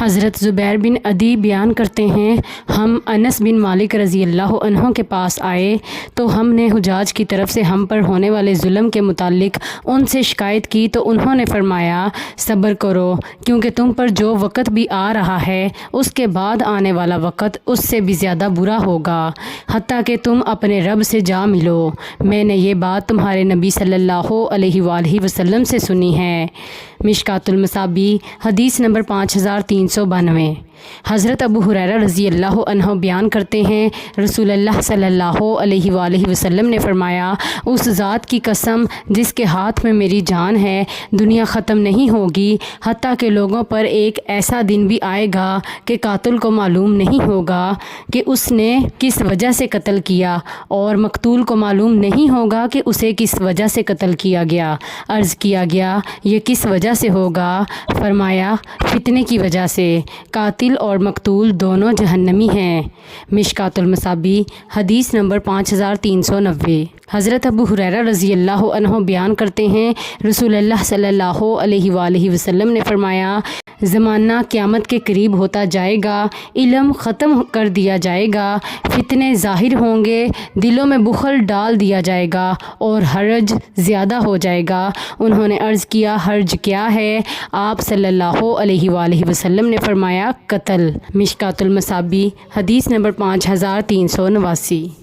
حضرت زبیر بن عدی بیان کرتے ہیں، ہم انس بن مالک رضی اللہ عنہ کے پاس آئے تو ہم نے حجاج کی طرف سے ہم پر ہونے والے ظلم کے متعلق ان سے شکایت کی تو انہوں نے فرمایا، صبر کرو، کیونکہ تم پر جو وقت بھی آ رہا ہے اس کے بعد آنے والا وقت اس سے بھی زیادہ برا ہوگا، حتیٰ کہ تم اپنے رب سے جا ملو۔ میں نے یہ بات تمہارے نبی صلی اللہ علیہ وآلہ وسلم سے سنی ہے۔ مشکوٰۃ المصابیح، حدیث نمبر 5392۔ حضرت ابو ہریرہ رضی اللہ عنہ بیان کرتے ہیں، رسول اللہ صلی اللہ علیہ وآلہ وسلم نے فرمایا، اس ذات کی قسم جس کے ہاتھ میں میری جان ہے، دنیا ختم نہیں ہوگی حتیٰ کہ لوگوں پر ایک ایسا دن بھی آئے گا کہ قاتل کو معلوم نہیں ہوگا کہ اس نے کس وجہ سے قتل کیا، اور مقتول کو معلوم نہیں ہوگا کہ اسے کس وجہ سے قتل کیا گیا۔ عرض کیا گیا، یہ کس وجہ سے ہوگا؟ فرمایا، فتنے کی وجہ سے۔ قاتل اور مقتول دونوں جہنمی ہیں۔ مشکوٰۃ المصابیح، حدیث نمبر 5390۔ حضرت ابو ہریرہ رضی اللہ عنہ بیان کرتے ہیں، رسول اللہ صلی اللہ علیہ وآلہ وسلم نے فرمایا، زمانہ قیامت کے قریب ہوتا جائے گا، علم ختم کر دیا جائے گا، فتنے ظاہر ہوں گے، دلوں میں بخل ڈال دیا جائے گا اور حرج زیادہ ہو جائے گا۔ انہوں نے عرض کیا، حرج کیا ہے؟ آپ صلی اللہ علیہ وآلہ وسلم نے فرمایا، قتل۔ مشکوٰۃ المصابیح، حدیث نمبر 5389۔